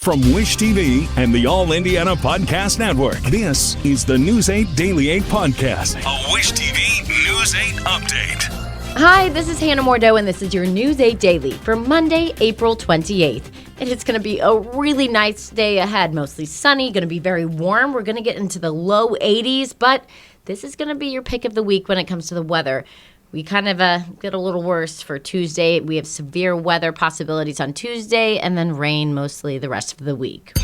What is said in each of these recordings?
From Wish TV and the All Indiana Podcast Network, this is the News 8 Daily 8 Podcast, a Wish TV News 8 update. Hi, this is Hannah Mordeau, and this is your News 8 Daily for Monday, April 28th. And it's going to be a really nice day ahead, mostly sunny, going to be very warm. We're going to get into the low 80s, but this is going to be your pick of the week when it comes to the weather. We kind of get a little worse for Tuesday. We have severe weather possibilities on Tuesday and then rain mostly the rest of the week.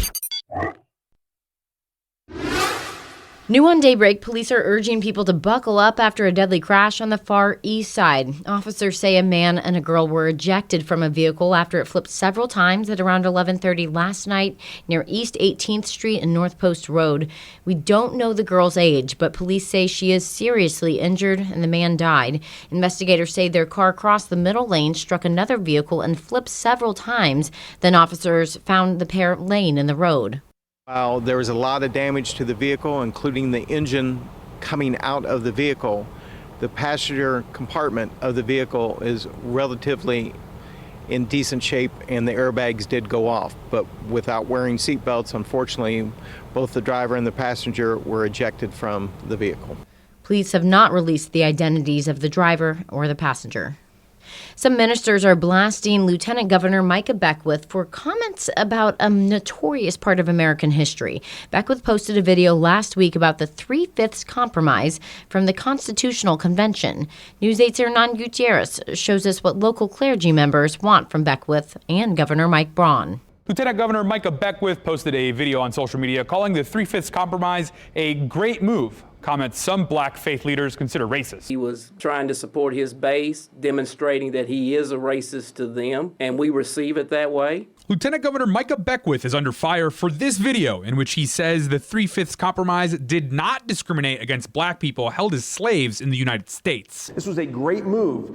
New on Daybreak, police are urging people to buckle up after a deadly crash on the Far East Side. Officers say a man and a girl were ejected from a vehicle after it flipped several times at around 11:30 last night near East 18th Street and North Post Road. We don't know the girl's age, but police say she is seriously injured and the man died. Investigators say their car crossed the middle lane, struck another vehicle, and flipped several times. Then officers found the pair laying in the road. While there was a lot of damage to the vehicle, including the engine coming out of the vehicle, the passenger compartment of the vehicle is relatively in decent shape and the airbags did go off. But without wearing seatbelts, unfortunately, both the driver and the passenger were ejected from the vehicle. Police have not released the identities of the driver or the passenger. Some ministers are blasting Lieutenant Governor Micah Beckwith for comments about a notorious part of American history. Beckwith posted a video last week about the 3/5 compromise from the Constitutional Convention. News 8's Hernan Gutierrez shows us what local clergy members want from Beckwith and Governor Mike Braun. Lieutenant Governor Micah Beckwith posted a video on social media calling the 3/5 compromise a great move. Comments some black faith leaders consider racist. He was trying to support his base, demonstrating that he is a racist to them, and we receive it that way. Lieutenant Governor Micah Beckwith is under fire for this video in which he says the 3/5 compromise did not discriminate against black people held as slaves in the United States. This was a great move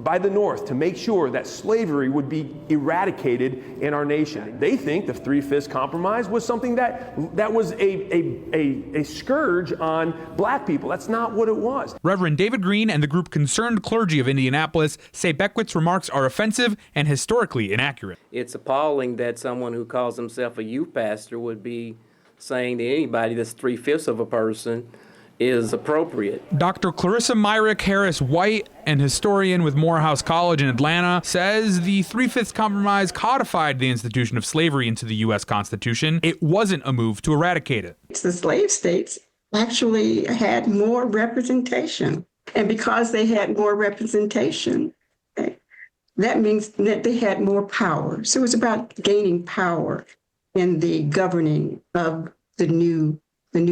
by the North to make sure that slavery would be eradicated in our nation. They think the 3/5 compromise was something that was a scourge on black people. That's not what it was. Reverend David Green and the group Concerned Clergy of Indianapolis say Beckwith's remarks are offensive and historically inaccurate. It's appalling that someone who calls himself a youth pastor would be saying to anybody that's 3/5 of a person is appropriate. Dr. Clarissa Myrick Harris White, an historian with Morehouse College in Atlanta, says the 3/5 compromise codified the institution of slavery into the U.S. Constitution. It wasn't a move to eradicate it. The slave states actually had more representation. And because they had more representation, that means that they had more power. So it was about gaining power in the governing of the new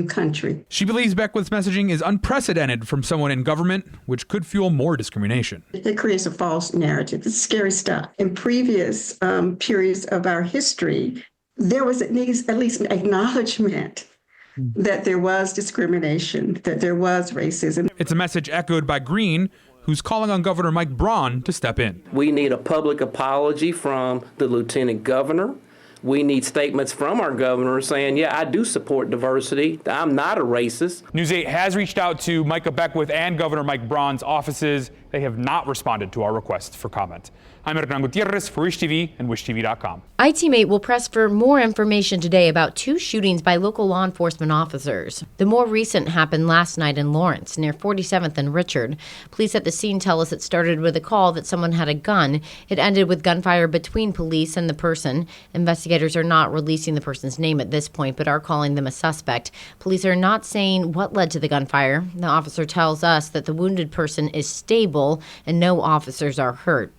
country. She believes Beckwith's messaging is unprecedented from someone in government, which could fuel more discrimination. It creates a false narrative. It's scary stuff. In previous periods of our history, there was at least an acknowledgement that there was discrimination, that there was racism. It's a message echoed by Green, who's calling on Governor Mike Braun to step in. We need a public apology from the lieutenant governor. We need statements from our governor saying, yeah, I do support diversity. I'm not a racist. News 8 has reached out to Micah Beckwith and Governor Mike Braun's offices. They have not responded to our requests for comment. I'm Hernan Gutierrez for Wish TV and WishTV.com. iTeammate will press for more information today about 2 shootings by local law enforcement officers. The more recent happened last night in Lawrence, near 47th and Richard. Police at the scene tell us it started with a call that someone had a gun. It ended with gunfire between police and the person. Investigators are not releasing the person's name at this point, but are calling them a suspect. Police are not saying what led to the gunfire. The officer tells us that the wounded person is stable and no officers are hurt.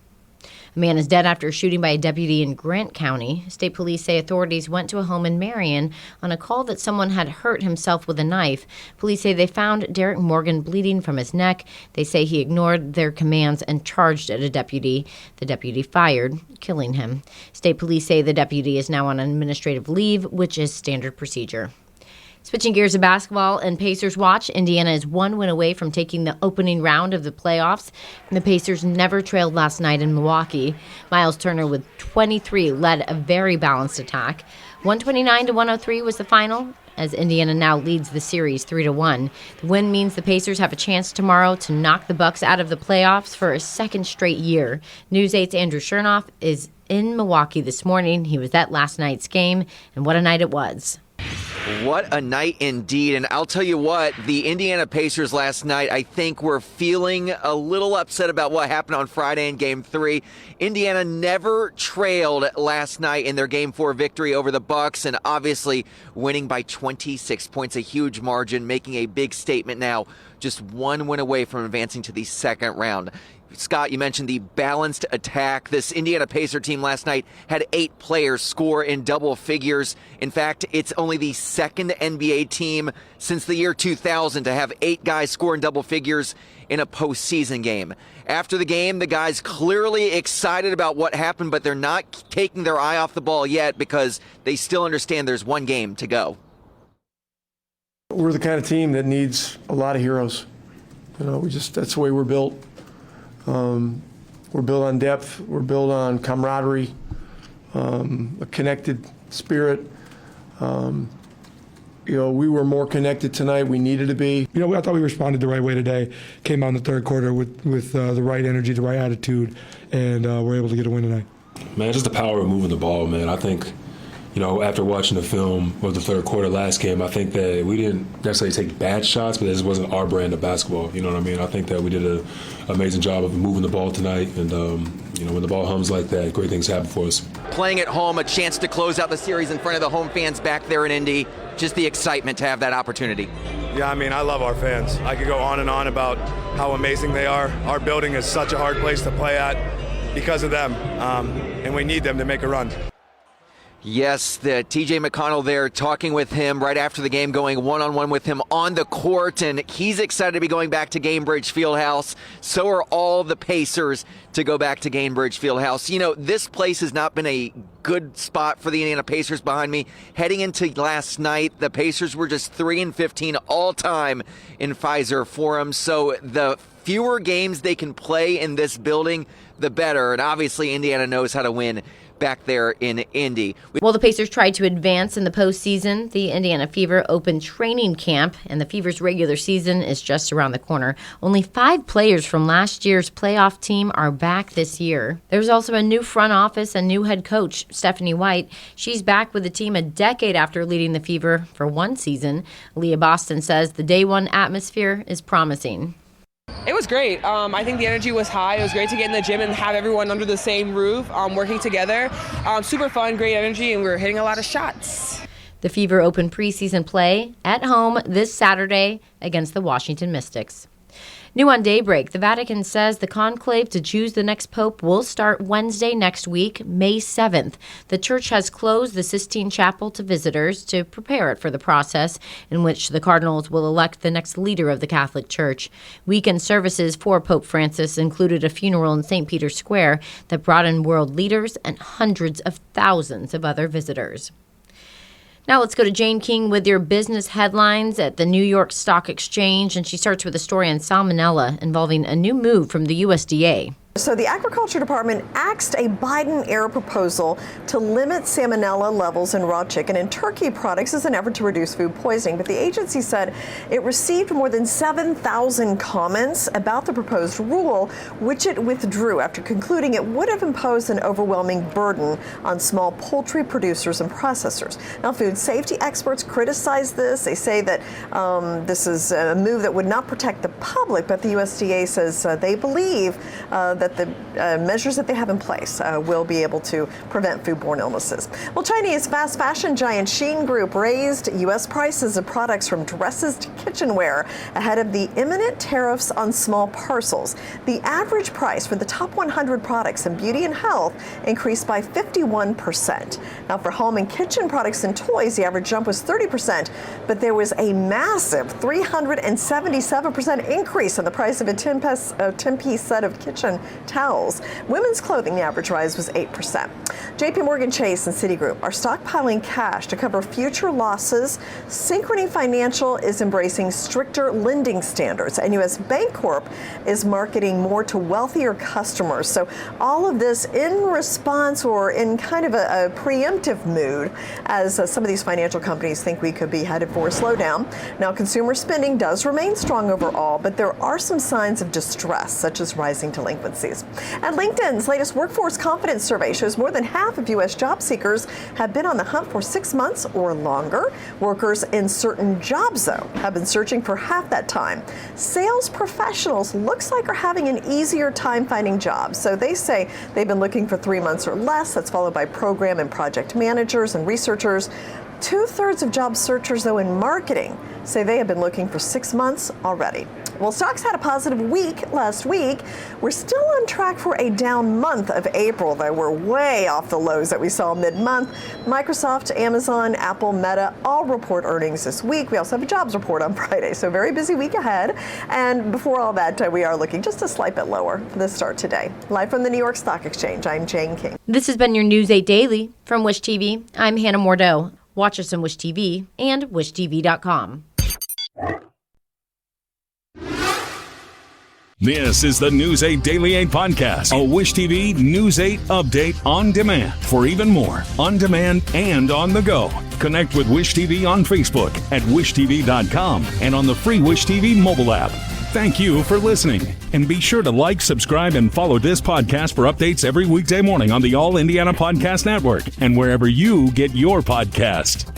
A man is dead after a shooting by a deputy in Grant County. State police say authorities went to a home in Marion on a call that someone had hurt himself with a knife. Police say they found Derek Morgan bleeding from his neck. They say he ignored their commands and charged at a deputy. The deputy fired, killing him. State police say the deputy is now on administrative leave, which is standard procedure. Switching gears to basketball and Pacers watch, Indiana is 1 win away from taking the opening round of the playoffs, and the Pacers never trailed last night in Milwaukee. Miles Turner with 23 led a very balanced attack. 129-103 was the final, as Indiana now leads the series 3-1. The win means the Pacers have a chance tomorrow to knock the Bucks out of the playoffs for a second straight year. News 8's Andrew Chernoff is in Milwaukee this morning. He was at last night's game, and what a night it was. What a night indeed. And I'll tell you what, the Indiana Pacers last night, I think, were feeling a little upset about what happened on Friday in Game 3. Indiana never trailed last night in their Game 4 victory over the Bucks, and obviously winning by 26 points, a huge margin, making a big statement now, just 1 win away from advancing to the second round. Scott, you mentioned the balanced attack. This Indiana Pacer team last night had 8 players score in double figures. In fact, it's only the second NBA team since the year 2000 to have 8 guys score in double figures in a postseason game. After the game, the guys clearly excited about what happened, but they're not taking their eye off the ball yet because they still understand there's one game to go. We're the kind of team that needs a lot of heroes. That's the way we're built. We're built on depth. We're built on camaraderie, a connected spirit. We were more connected tonight. We needed to be. I thought we responded the right way today. Came out in the third quarter with the right energy, the right attitude, and we're able to get a win tonight. Man, just the power of moving the ball, man. I think, after watching the film of the third quarter last game, I think that we didn't necessarily take bad shots, but this wasn't our brand of basketball. You know what I mean? I think that we did an amazing job of moving the ball tonight, and when the ball hums like that, great things happen for us. Playing at home, a chance to close out the series in front of the home fans back there in Indy. Just the excitement to have that opportunity. Yeah, I love our fans. I could go on and on about how amazing they are. Our building is such a hard place to play at because of them, and we need them to make a run. Yes, the TJ McConnell there talking with him right after the game, going one-on-one with him on the court, and he's excited to be going back to Gainbridge Fieldhouse. So are all the Pacers to go back to Gainbridge Fieldhouse. This place has not been a good spot for the Indiana Pacers behind me. Heading into last night, the Pacers were just 3-15 all-time in Pfizer Forum, so the fewer games they can play in this building, the better, and obviously Indiana knows how to win back there in Indy. Well, the Pacers tried to advance in the postseason. The Indiana Fever opened training camp, and the Fever's regular season is just around the corner. Only 5 players from last year's playoff team are back this year. There's also a new front office and new head coach, Stephanie White. She's back with the team a decade after leading the Fever for 1 season. Leah Boston says the day one atmosphere is promising. It was great. I think the energy was high. It was great to get in the gym and have everyone under the same roof working together. Super fun, great energy, and we were hitting a lot of shots. The Fever open preseason play at home this Saturday against the Washington Mystics. New on Daybreak, the Vatican says the conclave to choose the next pope will start Wednesday next week, May 7th. The church has closed the Sistine Chapel to visitors to prepare it for the process in which the cardinals will elect the next leader of the Catholic Church. Weekend services for Pope Francis included a funeral in St. Peter's Square that brought in world leaders and hundreds of thousands of other visitors. Now let's go to Jane King with your business headlines at the New York Stock Exchange, and she starts with a story on salmonella involving a new move from the USDA. So the Agriculture Department axed a Biden-era proposal to limit salmonella levels in raw chicken and turkey products as an effort to reduce food poisoning. But the agency said it received more than 7,000 comments about the proposed rule, which it withdrew after concluding it would have imposed an overwhelming burden on small poultry producers and processors. Now, food safety experts criticize this. They say that this is a move that would not protect the public, but the USDA says they believe that the measures that they have in place will be able to prevent foodborne illnesses. Well, Chinese fast fashion giant Shein Group raised U.S. prices of products from dresses to kitchenware ahead of the imminent tariffs on small parcels. The average price for the top 100 products in beauty and health increased by 51%. Now, for home and kitchen products and toys, the average jump was 30%, but there was a massive 377% increase in the price of a 10-piece set of kitchen towels. Women's clothing, the average rise was 8%. JP Morgan Chase and Citigroup are stockpiling cash to cover future losses. Synchrony Financial is embracing stricter lending standards, and U.S. Bancorp is marketing more to wealthier customers. So all of this in response or in kind of a preemptive mood as some of these financial companies think we could be headed for a slowdown. Now, consumer spending does remain strong overall, but there are some signs of distress, such as rising delinquencies. And LinkedIn's latest workforce confidence survey shows more than half of U.S. job seekers have been on the hunt for 6 months or longer. Workers in certain jobs, though, have been searching for half that time. Sales professionals looks like are having an easier time finding jobs. So they say they've been looking for 3 months or less. That's followed by program and project managers and researchers. 2/3 of job searchers, though, in marketing say they have been looking for 6 months already. Well, stocks had a positive week last week. We're still on track for a down month of April, though. We're way off the lows that we saw mid-month. Microsoft, Amazon, Apple, Meta all report earnings this week. We also have a jobs report on Friday, so very busy week ahead. And before all that, we are looking just a slight bit lower for the start today. Live from the New York Stock Exchange, I'm Jane King. This has been your News 8 Daily from Wish TV. I'm Hannah Mordeau. Watch us on Wish TV and wishtv.com. This is the News 8 Daily 8 podcast, a Wish TV News 8 update on demand. For even more, on demand and on the go. Connect with Wish TV on Facebook at wishtv.com and on the free Wish TV mobile app. Thank you for listening. And be sure to like, subscribe, and follow this podcast for updates every weekday morning on the All Indiana Podcast Network and wherever you get your podcast.